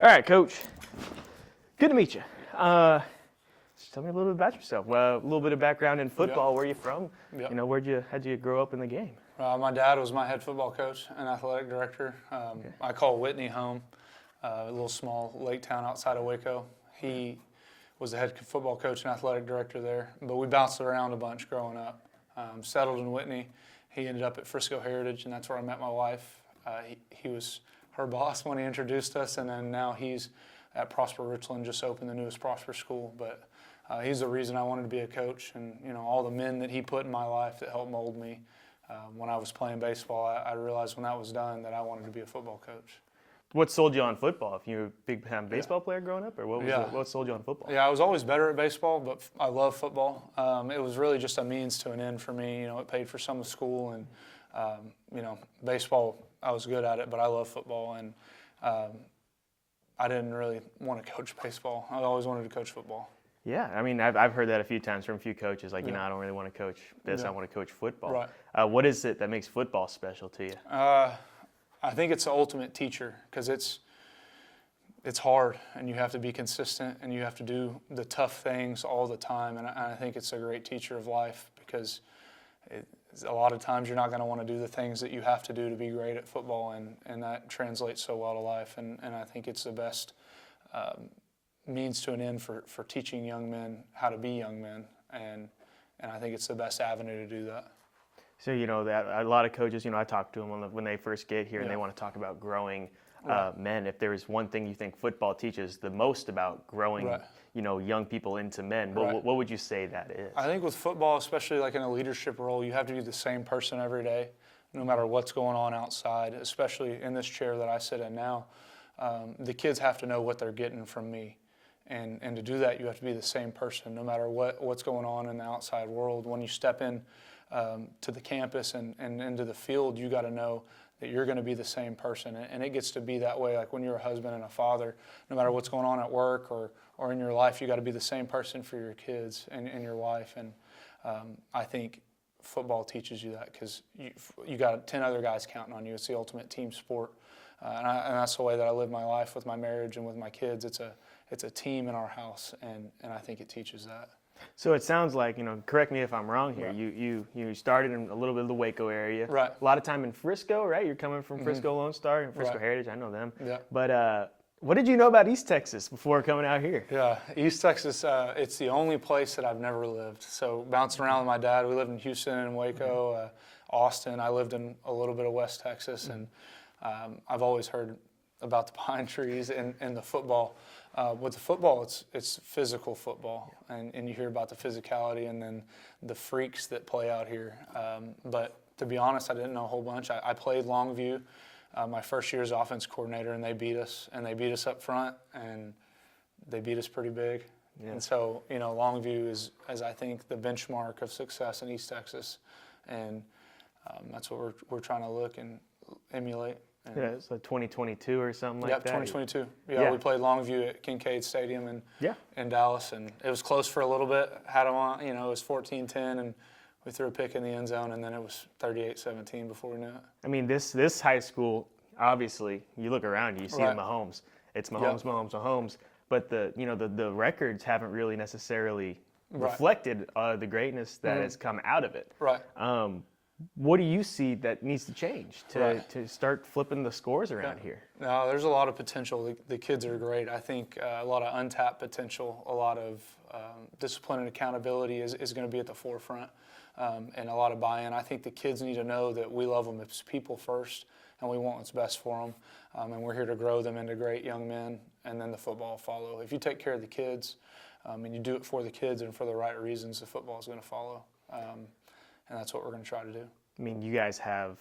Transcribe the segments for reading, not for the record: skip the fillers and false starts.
All right, Coach. Good to meet you. Just tell me a little bit about yourself. Well, a little bit of background in football. Where are you from? Yep. You know, how'd you grow up in the game? My dad was my head football coach and athletic director. I call Whitney home, a little small lake town outside of Waco. He was the head football coach and athletic director there, but we bounced around a bunch growing up. Settled in Whitney. He ended up at Frisco Heritage, and that's where I met my wife. He was her boss when he introduced us, and then now he's at Prosper Richland, just opened the newest Prosper school. But he's the reason I wanted to be a coach, and all the men that he put in my life that helped mold me. When I was playing baseball, I realized when that was done that I wanted to be a football coach. What sold you on football? If you were a big baseball player growing up, or what sold you on football? Yeah, I was always better at baseball, but I love football. It was really just a means to an end for me. It paid for some of school, and baseball, I was good at it, but I love football, and I didn't really want to coach baseball. I always wanted to coach football. Yeah, I mean, I've heard that a few times from a few coaches, like, I don't really want to coach this, I want to coach football. Right. What is it that makes football special to you? I think it's the ultimate teacher, because it's hard, and you have to be consistent, and you have to do the tough things all the time, and I think it's a great teacher of life, because a lot of times you're not going to want to do the things that you have to do to be great at football, and that translates so well to life, and I think it's the best means to an end for teaching young men how to be young men, and I think it's the best avenue to do that. So, that a lot of coaches, I talk to them when they first get here and they want to talk about growing men. If there's one thing you think football teaches the most about growing, young people into men, what would you say that is? I think with football, especially like in a leadership role, you have to be the same person every day, no matter what's going on outside, especially in this chair that I sit in now. The kids have to know what they're getting from me. And to do that, you have to be the same person, no matter what's going on in the outside world. When you step in to the campus and into the field, you got to know that you're going to be the same person. And it gets to be that way, like when you're a husband and a father, no matter what's going on at work or in your life, you got to be the same person for your kids and your wife. And I think football teaches you that, because you got 10 other guys counting on you. It's the ultimate team sport. And that's the way that I live my life with my marriage and with my kids. It's a team in our house, and I think it teaches that. So it sounds like, correct me if I'm wrong here, you started in a little bit of the Waco area. Right. A lot of time in Frisco, right? You're coming from Frisco Lone Star and Frisco Heritage, I know them. Yeah. But what did you know about East Texas before coming out here? Yeah, East Texas, it's the only place that I've never lived. So bouncing around with my dad, we lived in Houston and Waco, Austin. I lived in a little bit of West Texas, and I've always heard about the pine trees and the football. With the football, it's physical football, and you hear about the physicality and then the freaks that play out here. But to be honest, I didn't know a whole bunch. I played Longview my first year as offense coordinator, and they beat us up front, and they beat us pretty big. Yeah. And so, Longview is I think, the benchmark of success in East Texas, and that's what we're trying to look and emulate. Yeah, it's like 2022 or something like that. Yeah, 2022. Yeah, we played Longview at Kincaid Stadium in Dallas, and it was close for a little bit. Had them on, it was 14-10, and we threw a pick in the end zone, and then it was 38-17 before we knew it. I mean, this high school, obviously, you look around, you see Mahomes. It's Mahomes, Mahomes. But the records haven't really necessarily reflected the greatness that has come out of it. Right. What do you see that needs to change to start flipping the scores around here? No, there's a lot of potential. The kids are great. I think a lot of untapped potential, a lot of discipline and accountability is going to be at the forefront, and a lot of buy-in. I think the kids need to know that we love them as people first, and we want what's best for them, and we're here to grow them into great young men, and then the football will follow. If you take care of the kids and you do it for the kids and for the right reasons, the football is going to follow. And that's what we're going to try to do. I mean, you guys have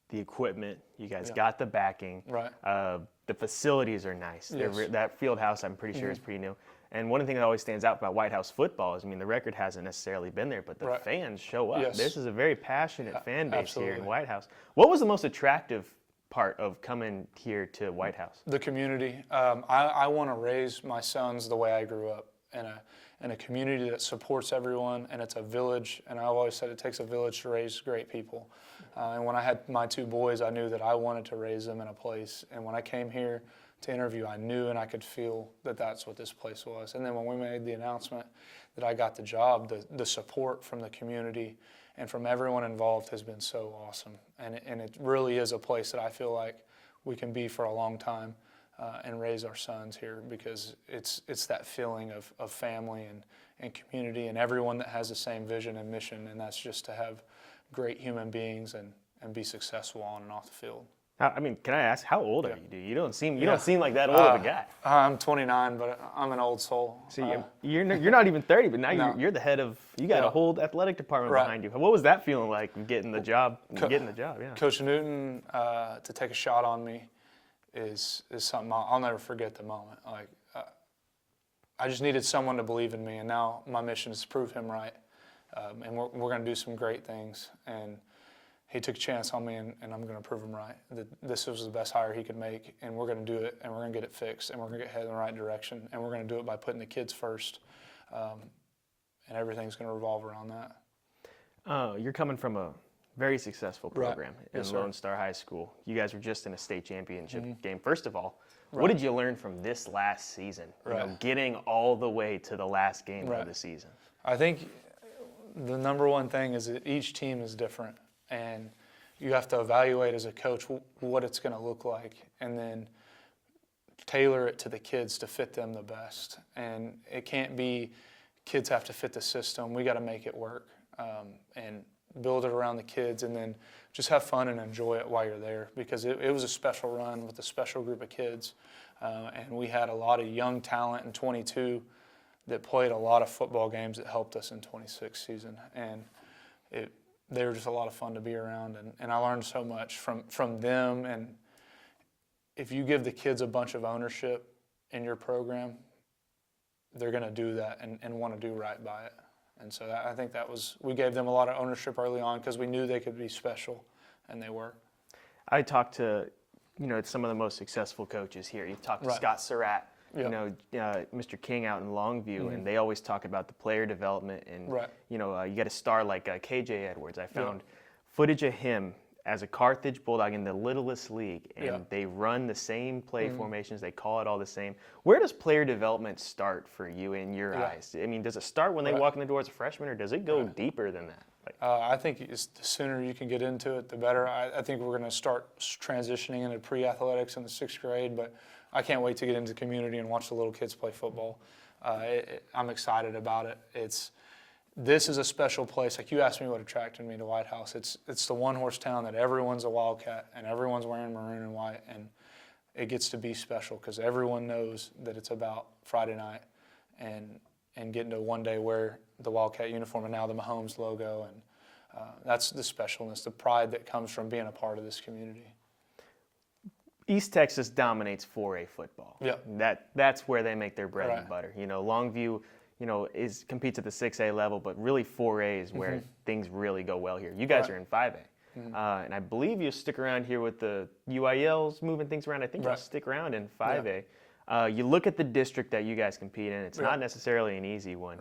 the equipment. You guys got the backing. Right. The facilities are nice. Yes. That field house, I'm pretty sure, is pretty new. And one thing that always stands out about Whitehouse football is, the record hasn't necessarily been there, but the fans show up. Yes. This is a very passionate fan base Absolutely. here in Whitehouse. What was the most attractive part of coming here to Whitehouse? The community. I want to raise my sons the way I grew up, in a community that supports everyone, and it's a village. And I've always said it takes a village to raise great people. And when I had my two boys, I knew that I wanted to raise them in a place. And when I came here to interview, I knew and I could feel that that's what this place was. And then when we made the announcement that I got the job, the support from the community and from everyone involved has been so awesome. And it really is a place that I feel like we can be for a long time and raise our sons here, because it's that feeling of family and community and everyone that has the same vision and mission, and that's just to have great human beings and be successful on and off the field. I mean, can I ask, how old are you, dude? You don't seem like that old of a guy. I'm 29, but I'm an old soul. See, you're not even 30, but now you're the head of. You got a whole athletic department behind you. What was that feeling like, getting the job? Yeah. Coach Newton to take a shot on me is something I'll never forget. The moment, like I just needed someone to believe in me, and now my mission is to prove him right, and we're going to do some great things. And he took a chance on me, and I'm going to prove him right. That this was the best hire he could make, and we're going to do it, and we're going to get it fixed, and we're going to get headed in the right direction, and we're going to do it by putting the kids first, and everything's going to revolve around that. You're coming from a very successful program in Yes, Lone Star High School. You guys were just in a state championship game. First of all, Right. what did you learn from this last season? You know, getting all the way to the last game of the season. I think the number one thing is that each team is different, and you have to evaluate as a coach what it's going to look like, and then tailor it to the kids to fit them the best. And it can't be kids have to fit the system. We got to make it work and build it around the kids, and then just have fun and enjoy it while you're there, because it was a special run with a special group of kids, and we had a lot of young talent in 22 that played a lot of football games that helped us in 26 season, and they were just a lot of fun to be around, and I learned so much from them. And if you give the kids a bunch of ownership in your program, they're going to do that and want to do right by it. And so I think we gave them a lot of ownership early on, because we knew they could be special, and they were. I talked to, some of the most successful coaches here. You've talked to Scott Surratt, Mr. King out in Longview, and they always talk about the player development. And, you get a star like KJ Edwards. I found footage of him as a Carthage Bulldog in the littlest league, and they run the same play formations. They call it all the same. Where does player development start for you in your eyes? I mean, does it start when they walk in the door as a freshman, or does it go deeper than that? I think the sooner you can get into it, the better. I think we're going to start transitioning into pre-athletics in the 6th grade, but I can't wait to get into the community and watch the little kids play football. I'm excited about it. This is a special place. Like, you asked me what attracted me to Whitehouse. It's the one-horse town that everyone's a Wildcat, and everyone's wearing maroon and white, and it gets to be special because everyone knows that it's about Friday night and getting to one day wear the Wildcat uniform and now the Mahomes logo, and that's the specialness, the pride that comes from being a part of this community. East Texas dominates 4A football. Yeah. That's where they make their bread and butter. Longview, competes at the 6A level, but really 4A is where things really go well here. You guys are in 5A. And I believe you stick around here with the UILs moving things around. I think you'll stick around in 5A. You look at the district that you guys compete in. It's not necessarily an easy one.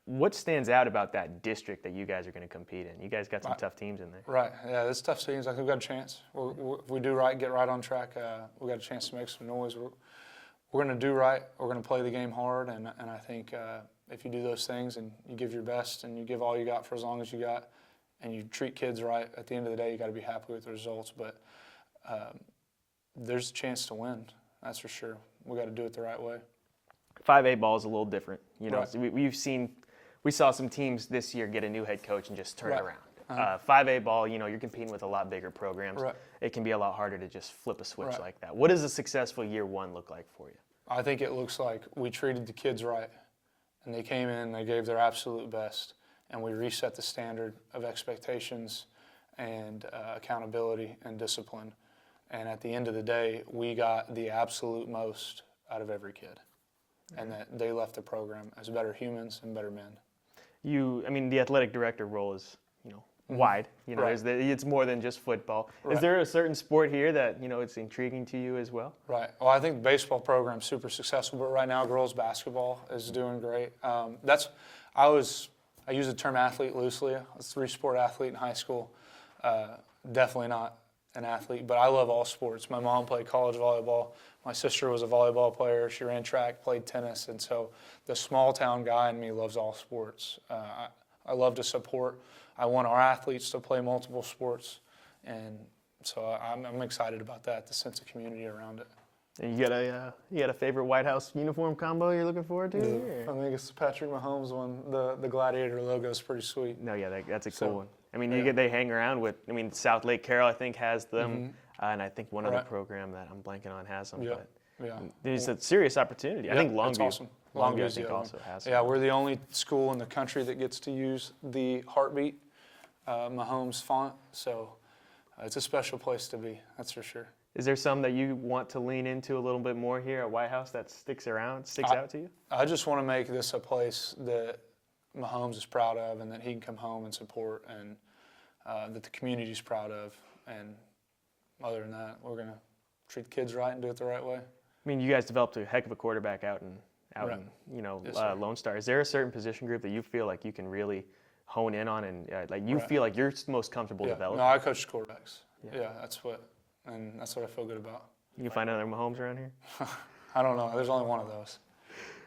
What stands out about that district that you guys are going to compete in? You guys got some tough teams in there. Right. Yeah, it's tough teams. I think we've got a chance. If we do right, get right on track, we've got a chance to make some noise. We're going to do right. We're going to play the game hard, and I think if you do those things and you give your best and you give all you got for as long as you got, and you treat kids right, at the end of the day, you got to be happy with the results. But there's a chance to win. That's for sure. We got to do it the right way. 5A ball is a little different. So we saw some teams this year get a new head coach and just turn it around. 5A ball, you're competing with a lot bigger programs. It can be a lot harder to just flip a switch like that. What does a successful year one look like for you? I think it looks like we treated the kids right, and they came in, they gave their absolute best, and we reset the standard of expectations and accountability and discipline. And at the end of the day, we got the absolute most out of every kid, and that they left the program as better humans and better men. The athletic director role is, wide. It's more than just football. Is there a certain sport here that, it's intriguing to you as well? Right. Well, I think the baseball program's super successful, but right now girls basketball is doing great. I use the term athlete loosely. I was a 3-sport athlete in high school. Definitely not an athlete, but I love all sports. My mom played college volleyball. My sister was a volleyball player. She ran track, played tennis, and so the small town guy in me loves all sports. I love to support. I want our athletes to play multiple sports, and so I'm excited about that. The sense of community around it. And you got a favorite Whitehouse uniform combo you're looking forward to? I think it's the Patrick Mahomes one. The Gladiator logo is pretty sweet. No, yeah, that's a cool one. I mean, they hang around with. I mean, South Lake Carroll I think has them, and I think one other program that I'm blanking on has them. Yeah. But it's a serious opportunity. I think Longview. That's awesome. Longview I think also has them. Yeah, we're the only school in the country that gets to use the heartbeat Mahomes font, so it's a special place to be. That's for sure. Is there some that you want to lean into a little bit more here at Whitehouse that sticks out to you? I just want to make this a place that Mahomes is proud of and that he can come home and support, and that the community's proud of. And other than that, we're going to treat the kids right and do it the right way. I mean, you guys developed a heck of a quarterback out in Yes, Lone Star. Is there a certain position group that you feel like you can really hone in on and feel like you're most comfortable developing? No, I coach quarterbacks. Yeah, that's what I feel good about. You can find another Mahomes around here? I don't know. There's only one of those.